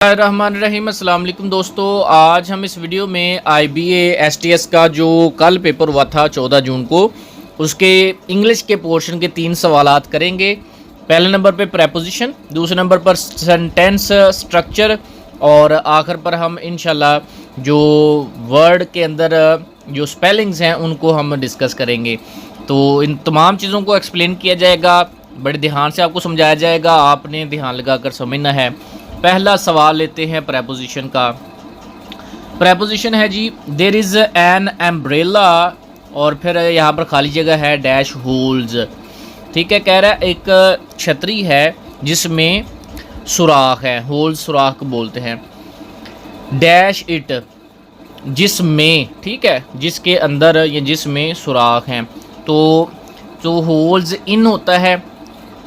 रहमान अस्सलाम वालेकुम दोस्तों, आज हम इस वीडियो में IBA STS का जो कल पेपर हुआ था 14 जून को, उसके इंग्लिश के पोर्शन के 3 सवालात करेंगे। पहले नंबर पे प्रेपोजिशन, दूसरे नंबर पर सेंटेंस स्ट्रक्चर और आखिर पर हम इंशाल्लाह जो वर्ड के अंदर जो स्पेलिंग्स हैं उनको हम डिस्कस करेंगे। तो इन तमाम चीज़ों को एक्सप्लेन किया जाएगा, बड़े ध्यान से आपको समझाया जाएगा, आपने ध्यान लगा कर समझना है। पहला सवाल लेते हैं प्रेपोजिशन का। प्रेपोजिशन है जी, देयर इज़ एन एम्ब्रेला और फिर यहाँ पर खाली जगह है डैश होल्स। ठीक है, कह रहा है एक छतरी है जिसमें सुराख है, होल्स सुराख बोलते हैं। डैश इट, जिसमें, ठीक है, जिसके अंदर या जिसमें सुराख हैं। तो होल्स इन होता है।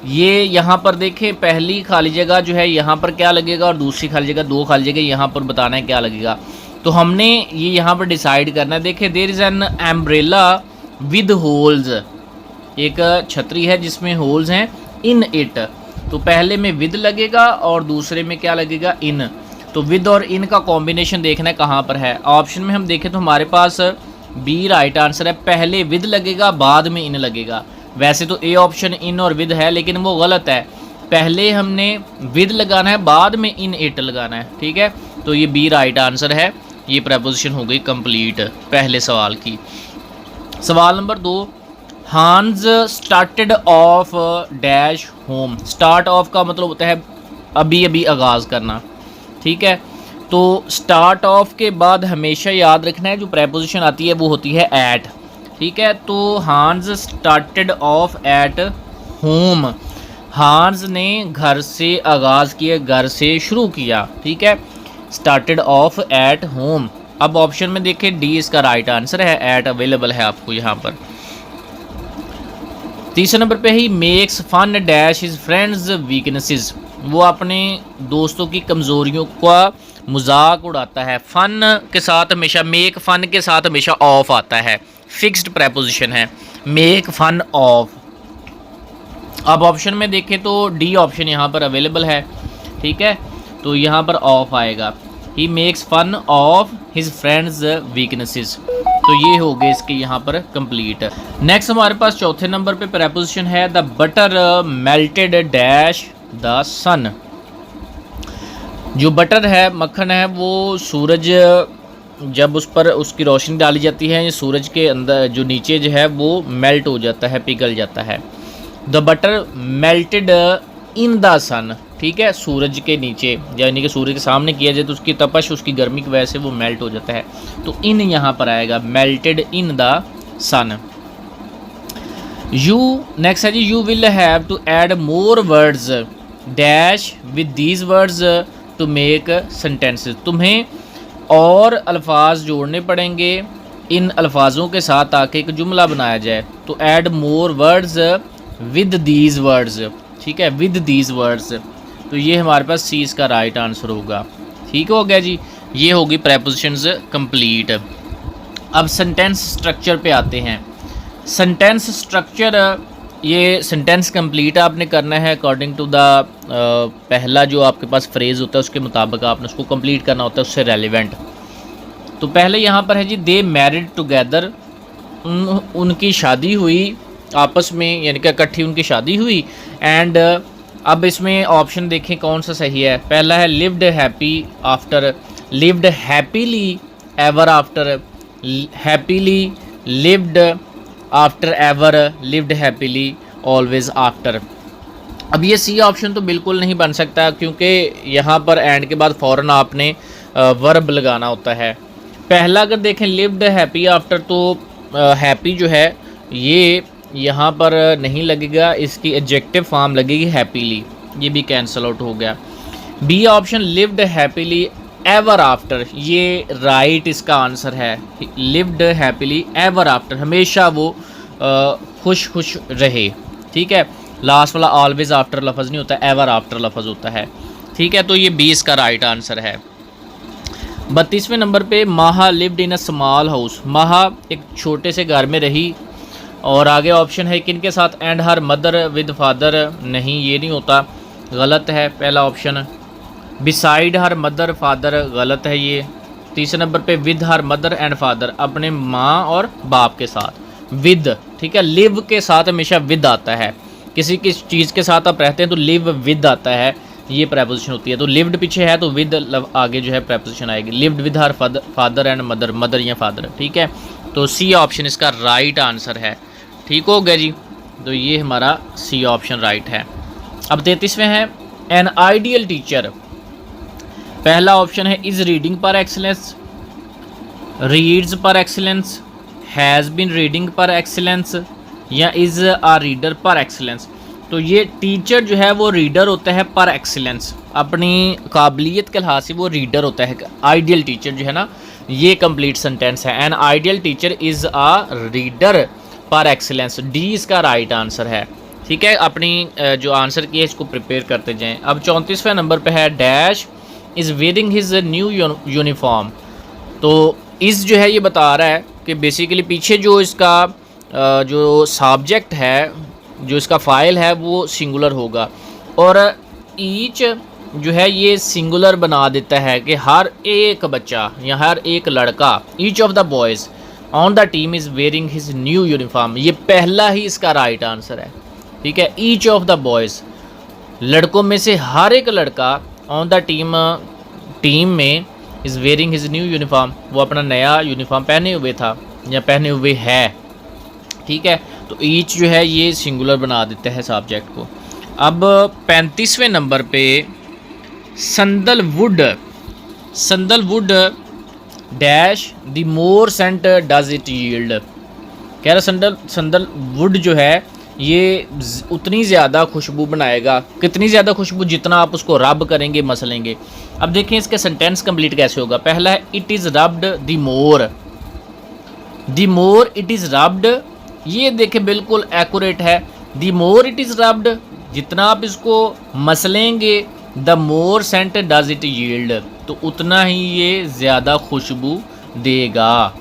ये यहाँ पर देखें, पहली खाली जगह जो है यहाँ पर क्या लगेगा और दूसरी खाली जगह, दो खाली जगह यहाँ पर बताना है क्या लगेगा। तो हमने ये यहाँ पर डिसाइड करना है। देखें, there is an umbrella with holes, एक छतरी है जिसमें होल्स हैं। इन इट, तो पहले में विद लगेगा और दूसरे में क्या लगेगा, इन। तो विद और इन का कॉम्बिनेशन देखना है कहाँ पर है। ऑप्शन में हम देखें तो हमारे पास बी राइट आंसर है, पहले विद लगेगा बाद में इन लगेगा। वैसे तो ए ऑप्शन इन और विद है, लेकिन वो गलत है। पहले हमने विद लगाना है, बाद में इन इट लगाना है। ठीक है, तो ये बी राइट आंसर है। ये प्रेपोजिशन हो गई कंप्लीट पहले सवाल की। सवाल number 2, Hans started off dash home. Start of का मतलब होता है अभी अभी आगाज़ करना। ठीक है, तो स्टार्ट ऑफ के बाद हमेशा याद रखना है जो प्रेपोजिशन आती है वो होती है एट। ठीक है, तो हांस स्टार्टेड ऑफ एट होम, हांस ने घर से आगाज़ किया, घर से शुरू किया। ठीक है, स्टार्टेड ऑफ एट होम। अब ऑप्शन में देखें, डी इसका राइट आंसर है, एट अवेलेबल है आपको यहाँ पर। तीसरे नंबर पे ही makes fun dash his friends weaknesses, वो अपने दोस्तों की कमज़ोरियों का मजाक उड़ाता है। फन के साथ हमेशा, मेक फन के साथ हमेशा ऑफ आता है, फिक्स्ड प्रेपोजिशन है, मेक फन ऑफ। अब ऑप्शन में देखें तो डी ऑप्शन यहाँ पर अवेलेबल है। ठीक है, तो यहाँ पर ऑफ आएगा। He makes fun of his friends weaknesses. तो ये हो गए इसके यहाँ पर कंप्लीट। नेक्स्ट हमारे पास चौथे नंबर पे प्रेपोजिशन है, the butter melted dash the sun. जो बटर है, मक्खन है, वो सूरज जब उस पर उसकी रोशनी डाली जाती है, सूरज के अंदर जो नीचे जो है वो मेल्ट हो जाता है, पिघल जाता है। The butter melted in the sun. ठीक है, सूरज के नीचे, यानी कि सूरज के सामने किया जाए तो उसकी तपश, उसकी गर्मी की वजह से वो मेल्ट हो जाता है। तो इन यहाँ पर आएगा, melted in the sun. U next है जी, you will have to add more words dash with these words to make sentences. तुम्हें और अल्फाज जोड़ने पड़ेंगे इन अल्फाजों के साथ ताकि एक जुमला बनाया जाए। तो add more words with these words. ठीक है, विद दीज वर्ड्स। तो ये हमारे पास सी इसका राइट आंसर होगा। ठीक हो गया जी, ये होगी प्रेपोजिशंस कंप्लीट। अब सेंटेंस स्ट्रक्चर पे आते हैं। सेंटेंस स्ट्रक्चर, ये सेंटेंस कंप्लीट आपने करना है अकॉर्डिंग टू द पहला जो आपके पास फ्रेज़ होता है उसके मुताबिक आपने उसको कंप्लीट करना होता है, उससे रेलिवेंट। तो पहले यहाँ पर है जी, दे मैरिड टुगेदर, उनकी शादी हुई आपस में, यानी कि इकट्ठी उनकी शादी हुई। एंड अब इसमें ऑप्शन देखें कौन सा सही है। पहला है lived happy after, lived happily ever after, happily lived after ever, lived happily always after. अब ये सी ऑप्शन तो बिल्कुल नहीं बन सकता, क्योंकि यहाँ पर एंड के बाद फ़ौरन आपने वर्ब लगाना होता है। पहला अगर देखें लिव्ड हैप्पी आफ्टर, तो हैप्पी जो है ये यहाँ पर नहीं लगेगा, इसकी एडजेक्टिव फॉर्म लगेगी हैप्पीली, ये भी कैंसल आउट हो गया। B option lived happily ever after, ये राइट इसका आंसर है। लिव्ड हैप्पीली एवर आफ्टर, हमेशा वो खुश खुश रहे। ठीक है, लास्ट वाला ऑलवेज आफ्टर लफज नहीं होता, एवर आफ्टर लफज होता है। ठीक है, तो ये 20 का राइट आंसर है। 32वें नंबर पे, माहा lived in a small house. माहा एक छोटे से घर में रही। और आगे ऑप्शन है किन के साथ, and her mother with father. नहीं, ये नहीं होता, गलत है पहला option. Beside her mother father गलत है ये। तीसरे नंबर पे with her mother and father, अपने माँ और बाप के साथ। विद, ठीक है, लिव के साथ हमेशा विद आता है। किसी किस चीज़ के साथ आप रहते हैं तो लिव विद आता है, ये प्रेपोजिशन होती है। तो लिव्ड पीछे है तो विद आगे जो है प्रेपोजिशन आएगी। Lived with her father and mother, mother या फादर, ठीक है। तो सी ऑप्शन इसका राइट आंसर है। ठीक हो गया जी, तो ये हमारा सी ऑप्शन राइट है। अब 33वें हैं एन आइडियल टीचर। पहला ऑप्शन है इज़ रीडिंग पर एक्सीलेंस, रीड्स पर एक्सीलेंस, हैज़ बिन रीडिंग पर एक्सीलेंस, या is a reader par excellence. तो ये टीचर जो है वो रीडर होता है पर एक्सीलेंस, अपनी काबिलियत के लिहाज से वो रीडर होता है। आइडियल टीचर जो है ना, ये कंप्लीट सेंटेंस है। An ideal teacher is a reader par excellence, D इसका राइट आंसर है। ठीक है, अपनी जो आंसर की है इसको प्रिपेयर करते जाएं। अब 34वें नंबर पे है dash is wearing his new uniform. तो इस जो है ये बता रहा है कि बेसिकली पीछे जो इसका जो सब्जेक्ट है, जो इसका फ़ाइल है वो सिंगुलर होगा, और ईच जो है ये सिंगुलर बना देता है कि हर एक बच्चा या हर एक लड़का, each of the boys on the team is wearing his new uniform, ये पहला ही इसका राइट आंसर है। ठीक है, ईच ऑफ द बॉयज़, लड़कों में से हर एक लड़का ऑन द टीम में is wearing his new uniform, वो अपना नया यूनिफॉर्म पहने हुए था या पहने हुए है। ठीक है, तो ईच जो है ये सिंगुलर बना देता है सब्जेक्ट को। अब 35वें नंबर पे sandalwood dash the more scent does it yield. कह रहा संदलवुड जो है ये उतनी ज़्यादा खुशबू बनाएगा, कितनी ज़्यादा खुशबू, जितना आप उसको रब करेंगे, मसलेंगे। अब देखें इसके सेंटेंस कंप्लीट कैसे होगा। पहला है it is rubbed the more it is rubbed, ये देखें बिल्कुल एक्यूरेट है। The more it is rubbed, जितना आप इसको मसलेंगे, the more scent does it yield, तो उतना ही ये ज़्यादा खुशबू देगा।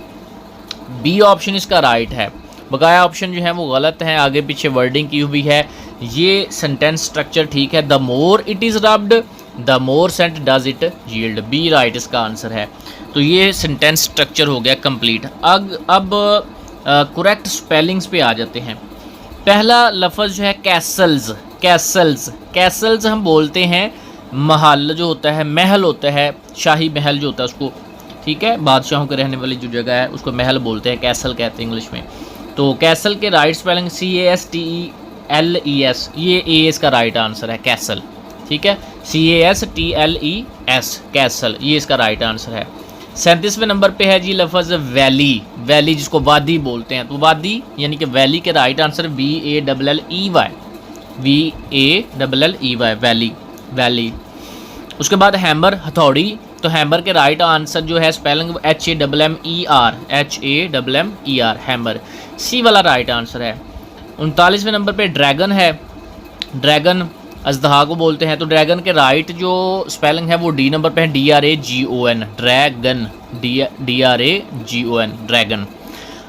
बी ऑप्शन इसका राइट है। बकाया ऑप्शन जो है वो गलत है, आगे पीछे वर्डिंग की हुई है। ये सेंटेंस स्ट्रक्चर ठीक है, the more it is rubbed the more scent does it yield, B right इसका आंसर है। तो ये सेंटेंस स्ट्रक्चर हो गया कंप्लीट। अब करेक्ट स्पेलिंग्स पे आ जाते हैं। पहला लफ्ज़ जो है कैसल्स हम बोलते हैं महल जो होता है, महल होता है, शाही महल जो होता है उसको, ठीक है, बादशाहों के रहने वाली जो जगह है उसको महल बोलते हैं, कैसल कहते हैं इंग्लिश में। तो कैसल के राइट स्पेलिंग CASTLES, ये ए इसका राइट आंसर है, कैसल। ठीक है, CASTLES कैसल, ये इसका राइट आंसर है। 37वें नंबर पे है जी लफ्ज़ वैली जिसको वादी बोलते हैं। तो वादी यानी कि वैली के राइट आंसर VALLEY वैली। उसके बाद हैमर हथौड़ी, तो हैमर के राइट आंसर जो है स्पेलिंग HAMMER हैमर, सी वाला राइट आंसर है। 39वें नंबर पे ड्रैगन है, ड्रैगन अजदहा को बोलते हैं। तो ड्रैगन के राइट जो स्पेलिंग है वो डी नंबर पे है, DRAGON ड्रैगन, DRAGON ड्रैगन।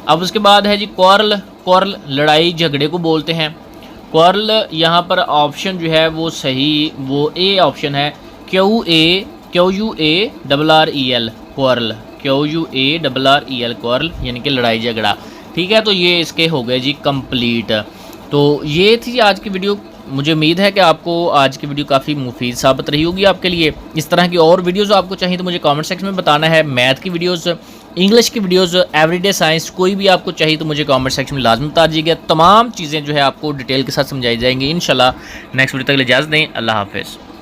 अब उसके बाद है जी क्वारल लड़ाई झगड़े को बोलते हैं। क्वारल यहाँ पर ऑप्शन जो है वो सही, वो ए ऑप्शन है, QUARREL QUARREL क्वारल यानी कि लड़ाई झगड़ा। ठीक है, तो ये इसके हो गए जी कंप्लीट। तो ये थी आज की वीडियो। मुझे उम्मीद है कि आपको आज की वीडियो काफ़ी मुफीद साबित रही होगी आपके लिए। इस तरह की और वीडियोस आपको चाहिए तो मुझे कमेंट सेक्शन में बताना है। मैथ की वीडियोस, इंग्लिश की वीडियोस, एवरीडे साइंस, कोई भी आपको चाहिए तो मुझे कमेंट सेक्शन में लाजमी बता दीजिएगा। तमाम चीज़ें जो है आपको डिटेल के साथ समझाई जाएंगी इंशाल्लाह। नेक्स्ट वीडियो तक इजाज़त दें, अल्लाह हाफ़िज़।